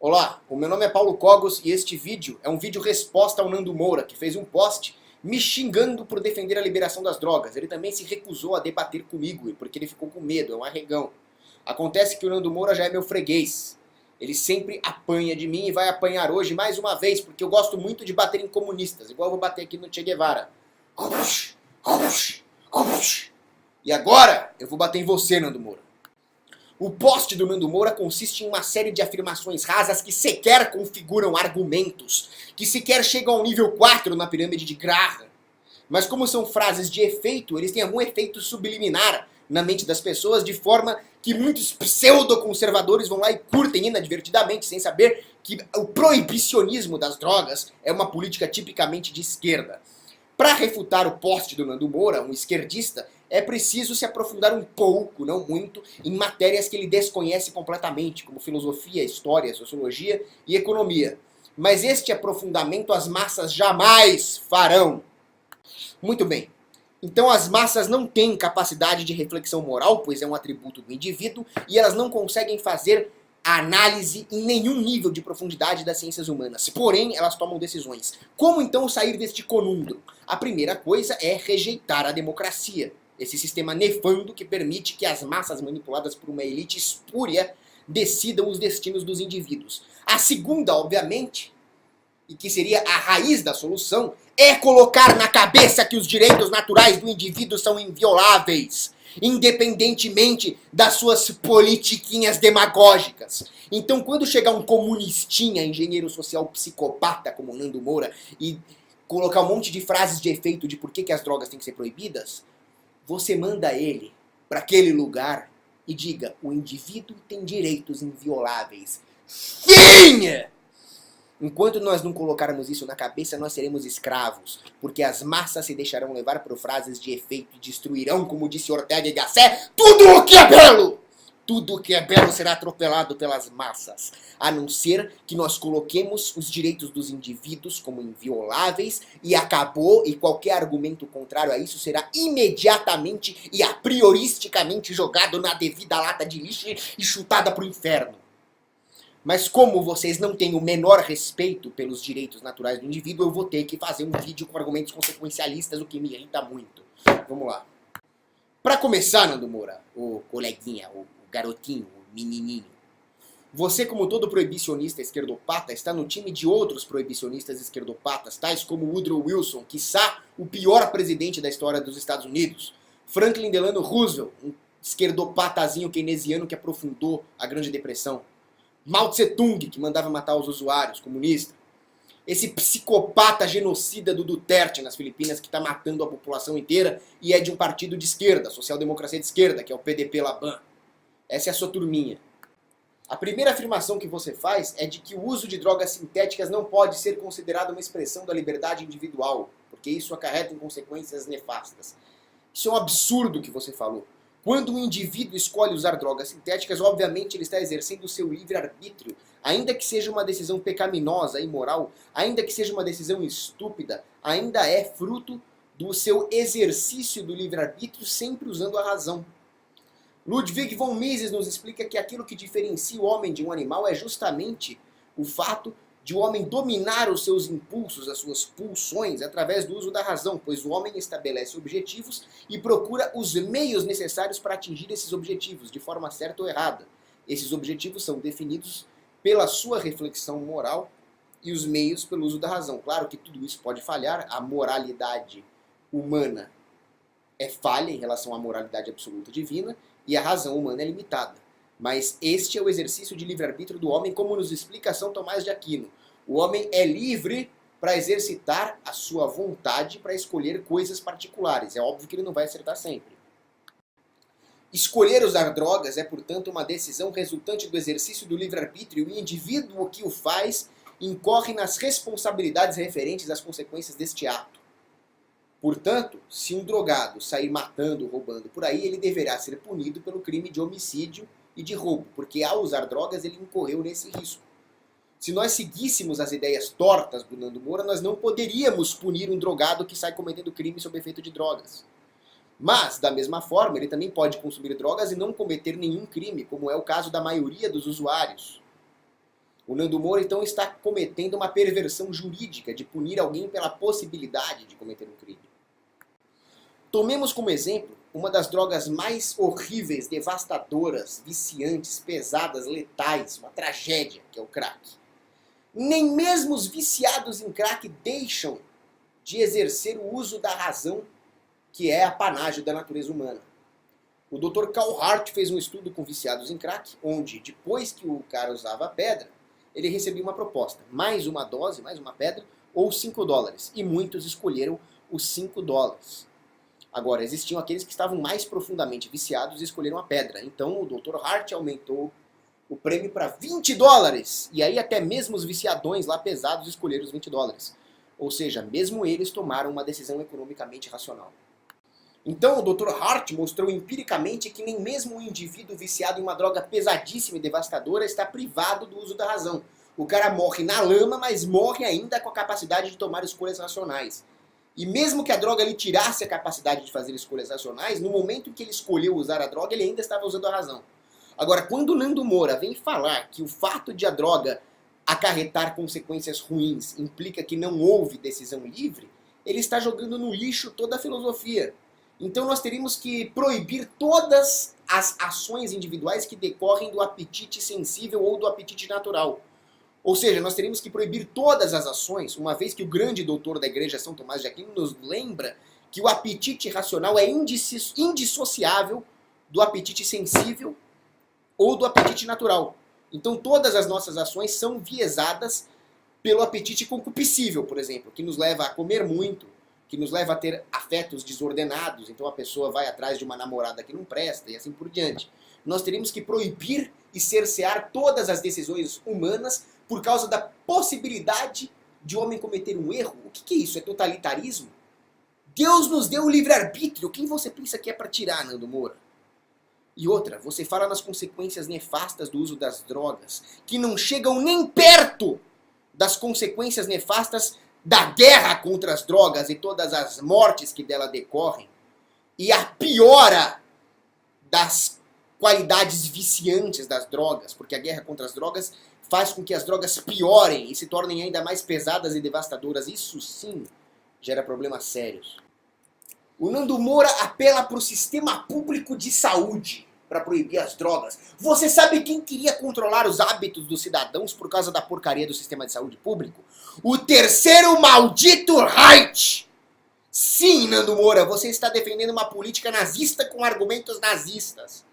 Olá, o meu nome é Paulo Cogos e este vídeo é um vídeo resposta ao Nando Moura, que fez um post me xingando por defender a liberação das drogas. Ele também se recusou a debater comigo, porque ele ficou com medo, é um arregão. Acontece que o Nando Moura já é meu freguês. Ele sempre apanha de mim e vai apanhar hoje mais uma vez, porque eu gosto muito de bater em comunistas, igual eu vou bater aqui no Che Guevara. E agora eu vou bater em você, Nando Moura. O post do Nando Moura consiste em uma série de afirmações rasas que sequer configuram argumentos, que sequer chegam ao nível 4 na pirâmide de Graham. Mas como são frases de efeito, eles têm algum efeito subliminar na mente das pessoas, de forma que muitos pseudo-conservadores vão lá e curtem inadvertidamente, sem saber que o proibicionismo das drogas é uma política tipicamente de esquerda. Para refutar o post do Nando Moura, um esquerdista, é preciso se aprofundar um pouco, não muito, em matérias que ele desconhece completamente, como filosofia, história, sociologia e economia. Mas este aprofundamento as massas jamais farão. Muito bem. Então as massas não têm capacidade de reflexão moral, pois é um atributo do indivíduo, e elas não conseguem fazer análise em nenhum nível de profundidade das ciências humanas. Porém, elas tomam decisões. Como então sair deste conundro? A primeira coisa é rejeitar a democracia. Esse sistema nefando que permite que as massas manipuladas por uma elite espúria decidam os destinos dos indivíduos. A segunda, obviamente, e que seria a raiz da solução, é colocar na cabeça que os direitos naturais do indivíduo são invioláveis, independentemente das suas politiquinhas demagógicas. Então, quando chegar um comunistinha, engenheiro social psicopata como Nando Moura, e colocar um monte de frases de efeito de por que as drogas têm que ser proibidas, você manda ele para aquele lugar e diga: o indivíduo tem direitos invioláveis. Fim! Enquanto nós não colocarmos isso na cabeça, nós seremos escravos, porque as massas se deixarão levar por frases de efeito e destruirão, como disse Ortega y Gasset, tudo o que é belo! Tudo o que é belo será atropelado pelas massas, a não ser que nós coloquemos os direitos dos indivíduos como invioláveis e acabou, e qualquer argumento contrário a isso será imediatamente e a prioristicamente jogado na devida lata de lixo e chutada para o inferno. Mas como vocês não têm o menor respeito pelos direitos naturais do indivíduo, eu vou ter que fazer um vídeo com argumentos consequencialistas, o que me irrita muito. Vamos lá. Para começar, Nando Moura, o coleguinha, o garotinho, o menininho, você, como todo proibicionista esquerdopata, está no time de outros proibicionistas esquerdopatas, tais como Woodrow Wilson, quiçá o pior presidente da história dos Estados Unidos, Franklin Delano Roosevelt, um esquerdopatazinho keynesiano que aprofundou a Grande Depressão, Mao Tse-tung, que mandava matar os usuários, comunista. Esse psicopata genocida do Duterte nas Filipinas, que está matando a população inteira e é de um partido de esquerda, social-democracia de esquerda, que é o PDP-Laban. Essa é a sua turminha. A primeira afirmação que você faz é de que o uso de drogas sintéticas não pode ser considerado uma expressão da liberdade individual, porque isso acarreta em consequências nefastas. Isso é um absurdo que você falou. Quando um indivíduo escolhe usar drogas sintéticas, obviamente ele está exercendo o seu livre-arbítrio, ainda que seja uma decisão pecaminosa e imoral, ainda que seja uma decisão estúpida, ainda é fruto do seu exercício do livre-arbítrio, sempre usando a razão. Ludwig von Mises nos explica que aquilo que diferencia o homem de um animal é justamente o fato de o homem dominar os seus impulsos, as suas pulsões, através do uso da razão, pois o homem estabelece objetivos e procura os meios necessários para atingir esses objetivos, de forma certa ou errada. Esses objetivos são definidos pela sua reflexão moral e os meios pelo uso da razão. Claro que tudo isso pode falhar, a moralidade humana é falha em relação à moralidade absoluta divina e a razão humana é limitada. Mas este é o exercício de livre-arbítrio do homem, como nos explica São Tomás de Aquino. O homem é livre para exercitar a sua vontade para escolher coisas particulares. É óbvio que ele não vai acertar sempre. Escolher usar drogas é, portanto, uma decisão resultante do exercício do livre-arbítrio e o indivíduo que o faz incorre nas responsabilidades referentes às consequências deste ato. Portanto, se um drogado sair matando, roubando por aí, ele deverá ser punido pelo crime de homicídio e de roubo, porque ao usar drogas ele incorreu nesse risco. Se nós seguíssemos as ideias tortas do Nando Moura, nós não poderíamos punir um drogado que sai cometendo crime sob efeito de drogas. Mas, da mesma forma, ele também pode consumir drogas e não cometer nenhum crime, como é o caso da maioria dos usuários. O Nando Moura, então, está cometendo uma perversão jurídica de punir alguém pela possibilidade de cometer um crime. Tomemos como exemplo uma das drogas mais horríveis, devastadoras, viciantes, pesadas, letais, uma tragédia, que é o crack. Nem mesmo os viciados em crack deixam de exercer o uso da razão, que é apanágio da natureza humana. O Dr. Carl Hart fez um estudo com viciados em crack, onde, depois que o cara usava a pedra, ele recebia uma proposta, mais uma dose, mais uma pedra, ou $5. E muitos escolheram os $5. Agora, existiam aqueles que estavam mais profundamente viciados e escolheram a pedra. Então o Dr. Hart aumentou o prêmio para $20. E aí até mesmo os viciadões lá pesados escolheram os $20. Ou seja, mesmo eles tomaram uma decisão economicamente racional. Então o Dr. Hart mostrou empiricamente que nem mesmo um indivíduo viciado em uma droga pesadíssima e devastadora está privado do uso da razão. O cara morre na lama, mas morre ainda com a capacidade de tomar escolhas racionais. E mesmo que a droga lhe tirasse a capacidade de fazer escolhas racionais, no momento em que ele escolheu usar a droga, ele ainda estava usando a razão. Agora, quando o Nando Moura vem falar que o fato de a droga acarretar consequências ruins implica que não houve decisão livre, ele está jogando no lixo toda a filosofia. Então nós teríamos que proibir todas as ações individuais que decorrem do apetite sensível ou do apetite natural. Ou seja, nós teríamos que proibir todas as ações, uma vez que o grande doutor da igreja, São Tomás de Aquino, nos lembra que o apetite racional é indissociável do apetite sensível ou do apetite natural. Então todas as nossas ações são viesadas pelo apetite concupiscível, por exemplo, que nos leva a comer muito, que nos leva a ter afetos desordenados, então a pessoa vai atrás de uma namorada que não presta e assim por diante. Nós teríamos que proibir e cercear todas as decisões humanas por causa da possibilidade de o homem cometer um erro. O que é isso? É totalitarismo? Deus nos deu o livre-arbítrio. Quem você pensa que é para tirar, Nando Moura? E outra, você fala nas consequências nefastas do uso das drogas, que não chegam nem perto das consequências nefastas da guerra contra as drogas e todas as mortes que dela decorrem, e a piora das qualidades viciantes das drogas, porque a guerra contra as drogas faz com que as drogas piorem e se tornem ainda mais pesadas e devastadoras. Isso sim gera problemas sérios. O Nando Moura apela para o sistema público de saúde para proibir as drogas. Você sabe quem queria controlar os hábitos dos cidadãos por causa da porcaria do sistema de saúde público? O terceiro maldito Reich! Sim, Nando Moura, você está defendendo uma política nazista com argumentos nazistas.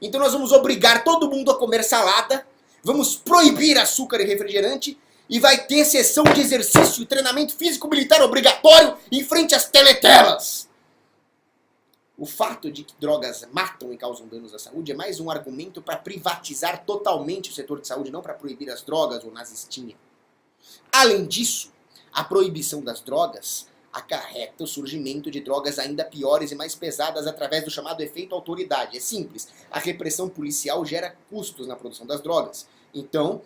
Então nós vamos obrigar todo mundo a comer salada, vamos proibir açúcar e refrigerante e vai ter sessão de exercício e treinamento físico-militar obrigatório em frente às teletelas. O fato de que drogas matam e causam danos à saúde é mais um argumento para privatizar totalmente o setor de saúde, não para proibir as drogas ou nazistinha. Além disso, a proibição das drogas acarreta o surgimento de drogas ainda piores e mais pesadas através do chamado efeito autoridade. É simples, a repressão policial gera custos na produção das drogas. Então,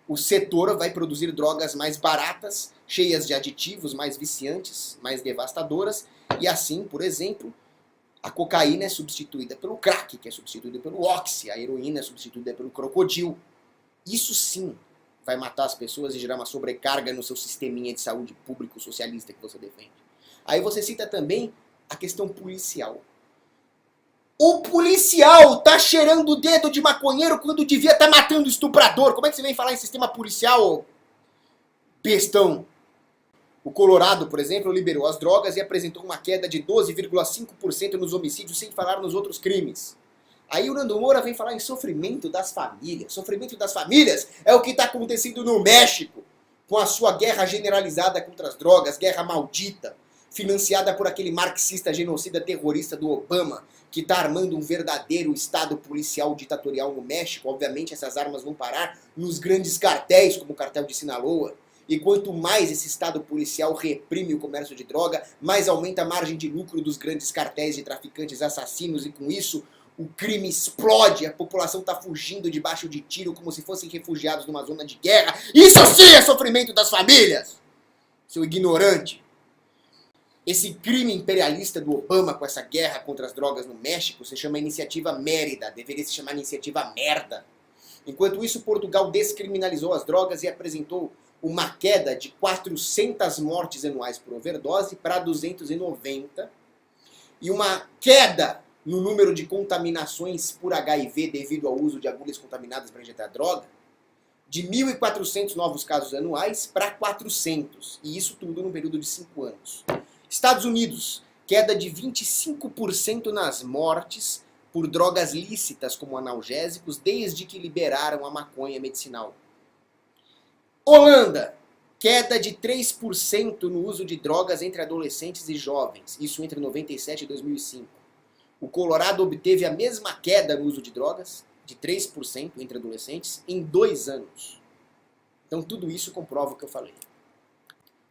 o setor vai produzir drogas mais baratas, cheias de aditivos, mais viciantes, mais devastadoras, e assim, por exemplo, a cocaína é substituída pelo crack, que é substituída pelo oxi, a heroína é substituída pelo crocodilo. Isso sim vai matar as pessoas e gerar uma sobrecarga no seu sisteminha de saúde público socialista que você defende. Aí você cita também a questão policial. O policial tá cheirando o dedo de maconheiro quando devia estar matando estuprador. Como é que você vem falar em sistema policial, bestão? O Colorado, por exemplo, liberou as drogas e apresentou uma queda de 12,5% nos homicídios, sem falar nos outros crimes. Aí o Nando Moura vem falar em sofrimento das famílias. Sofrimento das famílias é o que está acontecendo no México, com a sua guerra generalizada contra as drogas, guerra maldita, financiada por aquele marxista genocida terrorista do Obama, que está armando um verdadeiro estado policial ditatorial no México. Obviamente essas armas vão parar nos grandes cartéis, como o cartel de Sinaloa. E quanto mais esse estado policial reprime o comércio de droga, mais aumenta a margem de lucro dos grandes cartéis de traficantes assassinos, e com isso o crime explode, a população está fugindo debaixo de tiro como se fossem refugiados numa zona de guerra. Isso sim é sofrimento das famílias, seu ignorante. Esse crime imperialista do Obama com essa guerra contra as drogas no México se chama Iniciativa Mérida, deveria se chamar Iniciativa Merda. Enquanto isso, Portugal descriminalizou as drogas e apresentou uma queda de 400 mortes anuais por overdose para 290 e uma queda no número de contaminações por HIV devido ao uso de agulhas contaminadas para injetar droga de 1.400 novos casos anuais para 400, e isso tudo num período de 5 anos. Estados Unidos, queda de 25% nas mortes por drogas lícitas como analgésicos desde que liberaram a maconha medicinal. Holanda, queda de 3% no uso de drogas entre adolescentes e jovens, isso entre 97 e 2005. O Colorado obteve a mesma queda no uso de drogas, de 3% entre adolescentes, em 2 anos. Então tudo isso comprova o que eu falei.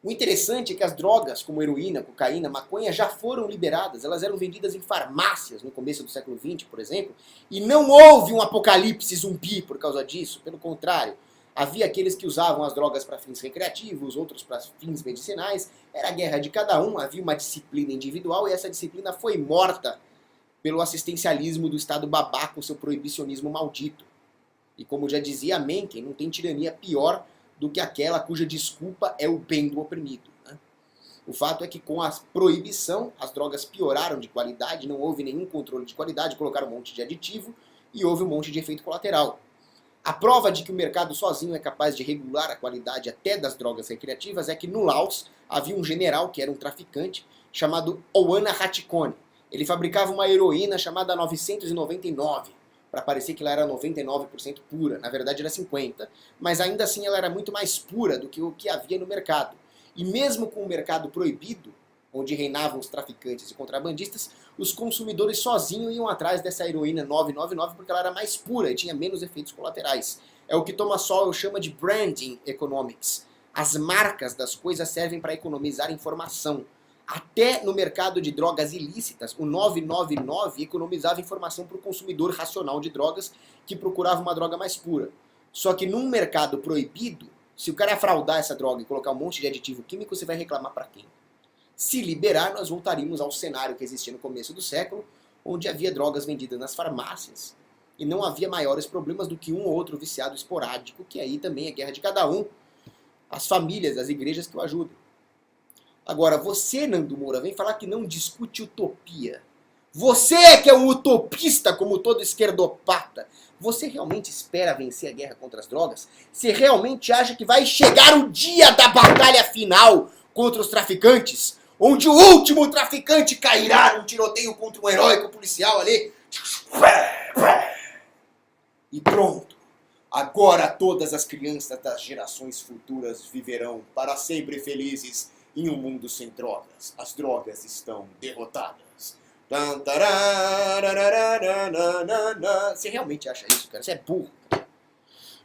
O interessante é que as drogas, como heroína, cocaína, maconha, já foram liberadas. Elas eram vendidas em farmácias no começo do século XX, por exemplo, e não houve um apocalipse zumbi por causa disso. Pelo contrário, havia aqueles que usavam as drogas para fins recreativos, outros para fins medicinais. Era a guerra de cada um, havia uma disciplina individual e essa disciplina foi morta pelo assistencialismo do Estado babaca, com seu proibicionismo maldito. E como já dizia Mencken, não tem tirania pior do que aquela cuja desculpa é o bem do oprimido. Né? O fato é que com a proibição, as drogas pioraram de qualidade, não houve nenhum controle de qualidade, colocaram um monte de aditivo e houve um monte de efeito colateral. A prova de que o mercado sozinho é capaz de regular a qualidade até das drogas recreativas é que no Laos havia um general que era um traficante chamado Oana Hatikone. Ele fabricava uma heroína chamada 999, para parecer que ela era 99% pura. Na verdade era 50%, mas ainda assim ela era muito mais pura do que o que havia no mercado. E mesmo com o mercado proibido, onde reinavam os traficantes e contrabandistas, os consumidores sozinhos iam atrás dessa heroína 999 porque ela era mais pura e tinha menos efeitos colaterais. É o que Thomas Sowell chama de branding economics. As marcas das coisas servem para economizar informação. Até no mercado de drogas ilícitas, o 999 economizava informação para o consumidor racional de drogas que procurava uma droga mais pura. Só que num mercado proibido, se o cara fraudar essa droga e colocar um monte de aditivo químico, você vai reclamar para quem? Se liberar, nós voltaríamos ao cenário que existia no começo do século, onde havia drogas vendidas nas farmácias e não havia maiores problemas do que um ou outro viciado esporádico, que aí também é guerra de cada um, as famílias, as igrejas que o ajudam. Agora, você, Nando Moura, vem falar que não discute utopia. Você é que é um utopista, como todo esquerdopata. Você realmente espera vencer a guerra contra as drogas? Você realmente acha que vai chegar o dia da batalha final contra os traficantes? Onde o último traficante cairá num tiroteio contra um heróico policial ali? E pronto. Agora todas as crianças das gerações futuras viverão para sempre felizes em um mundo sem drogas. As drogas estão derrotadas. Você realmente acha isso, cara? Você é burro.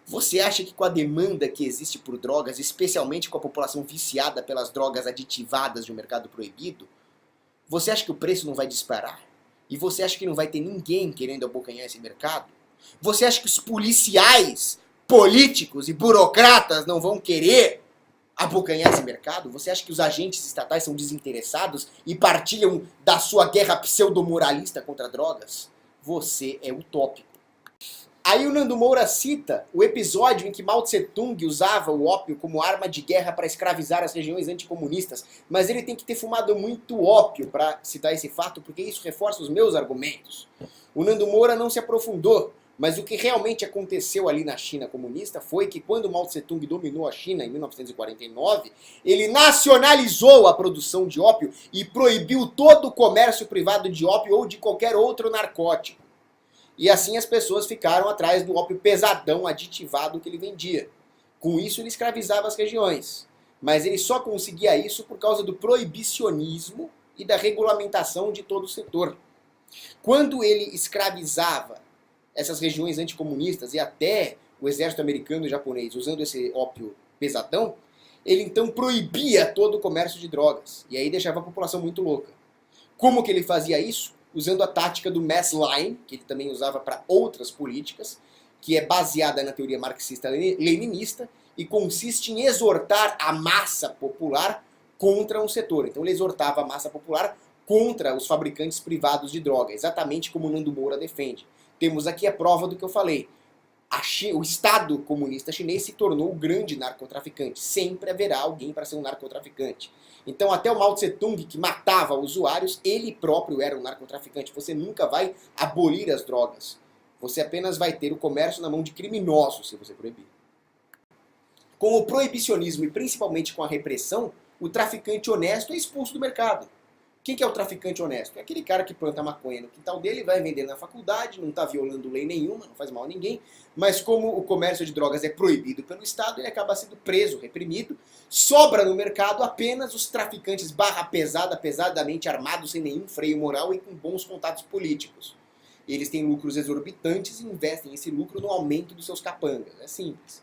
Você acha que com a demanda que existe por drogas, especialmente com a população viciada pelas drogas aditivadas de um mercado proibido, você acha que o preço não vai disparar? E você acha que não vai ter ninguém querendo abocanhar esse mercado? Você acha que os policiais, políticos e burocratas não vão querer abocanhar esse mercado? Você acha que os agentes estatais são desinteressados e partilham da sua guerra pseudo-moralista contra drogas? Você é utópico. Aí o Nando Moura cita o episódio em que Mao Tse-tung usava o ópio como arma de guerra para escravizar as regiões anticomunistas, mas ele tem que ter fumado muito ópio para citar esse fato, porque isso reforça os meus argumentos. O Nando Moura não se aprofundou, mas o que realmente aconteceu ali na China comunista foi que quando Mao Tse-tung dominou a China em 1949, ele nacionalizou a produção de ópio e proibiu todo o comércio privado de ópio ou de qualquer outro narcótico. E assim as pessoas ficaram atrás do ópio pesadão, aditivado que ele vendia. Com isso ele escravizava as regiões. Mas ele só conseguia isso por causa do proibicionismo e da regulamentação de todo o setor. Quando ele escravizava essas regiões anticomunistas e até o exército americano e japonês usando esse ópio pesadão, ele então proibia todo o comércio de drogas. E aí deixava a população muito louca. Como que ele fazia isso? Usando a tática do mass line, que ele também usava para outras políticas, que é baseada na teoria marxista-leninista e consiste em exortar a massa popular contra um setor. Então ele exortava a massa popular contra os fabricantes privados de droga, exatamente como o Nando Moura defende. Temos aqui a prova do que eu falei. O Estado comunista chinês se tornou o grande narcotraficante. Sempre haverá alguém para ser um narcotraficante. Então até o Mao Tse Tung, que matava usuários, ele próprio era um narcotraficante. Você nunca vai abolir as drogas. Você apenas vai ter o comércio na mão de criminosos se você proibir. Com o proibicionismo e principalmente com a repressão, o traficante honesto é expulso do mercado. Quem que é o traficante honesto? É aquele cara que planta maconha no quintal dele, vai vender na faculdade, não está violando lei nenhuma, não faz mal a ninguém, mas como o comércio de drogas é proibido pelo Estado, ele acaba sendo preso, reprimido, sobra no mercado apenas os traficantes barra pesada, pesadamente armados, sem nenhum freio moral e com bons contatos políticos. Eles têm lucros exorbitantes e investem esse lucro no aumento dos seus capangas. É simples.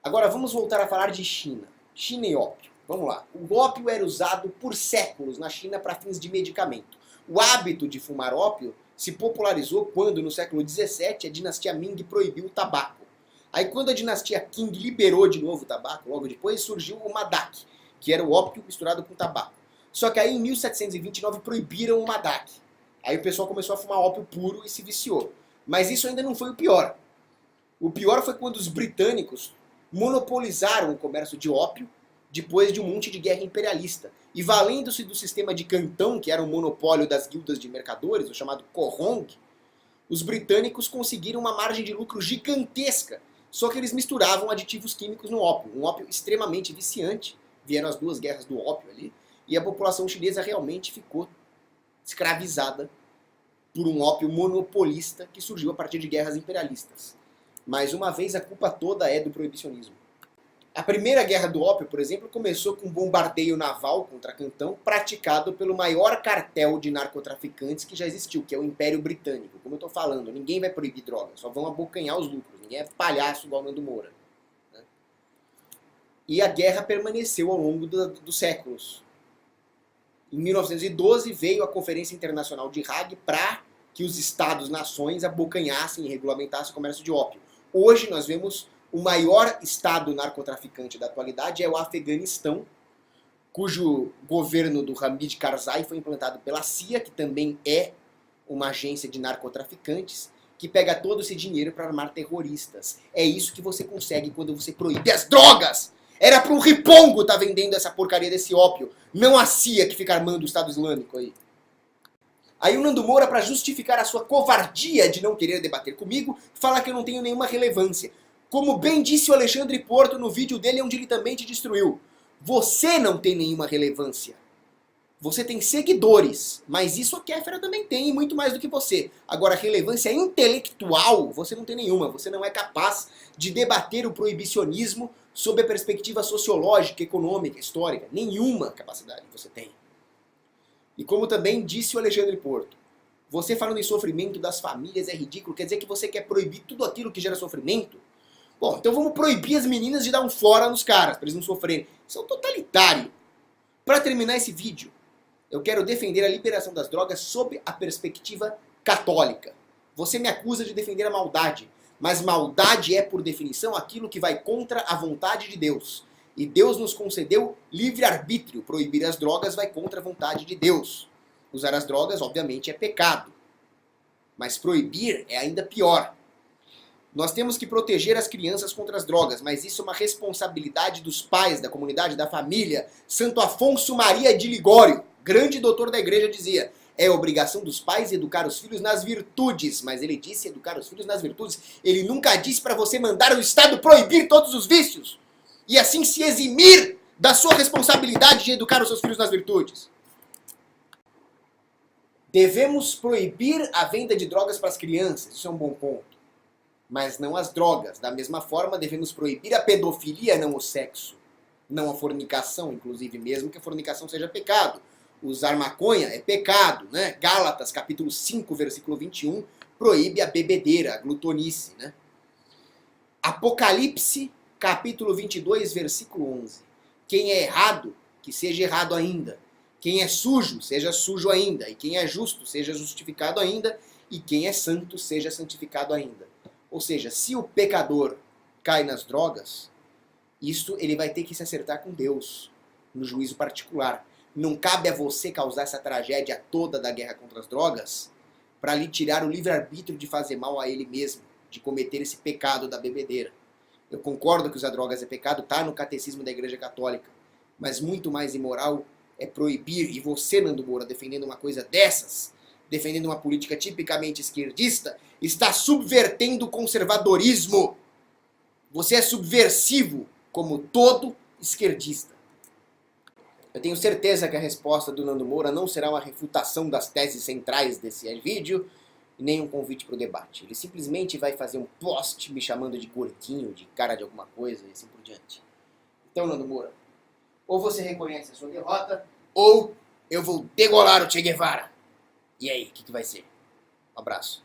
Agora vamos voltar a falar de China. China e ópio. Vamos lá. O ópio era usado por séculos na China para fins de medicamento. O hábito de fumar ópio se popularizou quando, no século XVII, a dinastia Ming proibiu o tabaco. Aí quando a dinastia Qing liberou de novo o tabaco, logo depois surgiu o Madak, que era o ópio misturado com tabaco. Só que aí em 1729 proibiram o Madak. Aí o pessoal começou a fumar ópio puro e se viciou. Mas isso ainda não foi o pior. O pior foi quando os britânicos monopolizaram o comércio de ópio depois de um monte de guerra imperialista. E valendo-se do sistema de cantão, que era um monopólio das guildas de mercadores, o chamado Kohong, os britânicos conseguiram uma margem de lucro gigantesca. Só que eles misturavam aditivos químicos no ópio. Um ópio extremamente viciante. Vieram as duas guerras do ópio ali. E a população chinesa realmente ficou escravizada por um ópio monopolista que surgiu a partir de guerras imperialistas. Mais uma vez, a culpa toda é do proibicionismo. A primeira guerra do ópio, por exemplo, começou com um bombardeio naval contra Cantão, praticado pelo maior cartel de narcotraficantes que já existiu, que é o Império Britânico. Como eu estou falando, ninguém vai proibir drogas, só vão abocanhar os lucros. Ninguém é palhaço igual Nando Moura. Né? E a guerra permaneceu ao longo dos séculos. Em 1912 veio a Conferência Internacional de Hague para que os Estados-nações abocanhassem e regulamentassem o comércio de ópio. Hoje nós vemos o maior estado narcotraficante da atualidade é o Afeganistão, cujo governo do Hamid Karzai foi implantado pela CIA, que também é uma agência de narcotraficantes, que pega todo esse dinheiro para armar terroristas. É isso que você consegue quando você proíbe as drogas! Era para um ripongo estar vendendo essa porcaria desse ópio, não a CIA que fica armando o Estado Islâmico aí. Aí o Nando Moura, para justificar a sua covardia de não querer debater comigo, fala que eu não tenho nenhuma relevância. Como bem disse o Alexandre Porto no vídeo dele, onde ele também te destruiu. Você não tem nenhuma relevância. Você tem seguidores, mas isso a Kéfera também tem, e muito mais do que você. Agora, relevância intelectual, você não tem nenhuma. Você não é capaz de debater o proibicionismo sob a perspectiva sociológica, econômica, histórica. Nenhuma capacidade você tem. E como também disse o Alexandre Porto, você falando em sofrimento das famílias é ridículo, quer dizer que você quer proibir tudo aquilo que gera sofrimento? Bom, então vamos proibir as meninas de dar um fora nos caras, para eles não sofrerem. Isso é um totalitário. Para terminar esse vídeo, eu quero defender a liberação das drogas sob a perspectiva católica. Você me acusa de defender a maldade, mas maldade é, por definição, aquilo que vai contra a vontade de Deus. E Deus nos concedeu livre-arbítrio. Proibir as drogas vai contra a vontade de Deus. Usar as drogas, obviamente, é pecado. Mas proibir é ainda pior. Nós temos que proteger as crianças contra as drogas, mas isso é uma responsabilidade dos pais, da comunidade, da família. Santo Afonso Maria de Ligório, grande doutor da igreja, dizia: é obrigação dos pais educar os filhos nas virtudes. Mas ele disse educar os filhos nas virtudes. Ele nunca disse para você mandar o Estado proibir todos os vícios e assim se eximir da sua responsabilidade de educar os seus filhos nas virtudes. Devemos proibir a venda de drogas para as crianças, isso é um bom ponto. Mas não as drogas. Da mesma forma, devemos proibir a pedofilia, não o sexo. Não a fornicação, inclusive, mesmo que a fornicação seja pecado. Usar maconha é pecado, né? Gálatas, capítulo 5, versículo 21, proíbe a bebedeira, a glutonice, né? Apocalipse, capítulo 22, versículo 11. Quem é errado, que seja errado ainda. Quem é sujo, seja sujo ainda. E quem é justo, seja justificado ainda. E quem é santo, seja santificado ainda. Ou seja, se o pecador cai nas drogas, isso ele vai ter que se acertar com Deus, no juízo particular. Não cabe a você causar essa tragédia toda da guerra contra as drogas para lhe tirar o livre-arbítrio de fazer mal a ele mesmo. de cometer esse pecado da bebedeira. Eu concordo que usar drogas é pecado, tá no catecismo da Igreja Católica, mas muito mais imoral é proibir, e você, Nando Moura, defendendo uma coisa dessas, defendendo uma política tipicamente esquerdista, está subvertendo o conservadorismo. Você é subversivo, como todo esquerdista. Eu tenho certeza que a resposta do Nando Moura não será uma refutação das teses centrais desse vídeo, e nem um convite para o debate. Ele simplesmente vai fazer um post me chamando de gordinho, de cara de alguma coisa e assim por diante. Então, Nando Moura, ou você reconhece a sua derrota, ou eu vou degolar o Che Guevara. E aí, o que vai ser? Um abraço.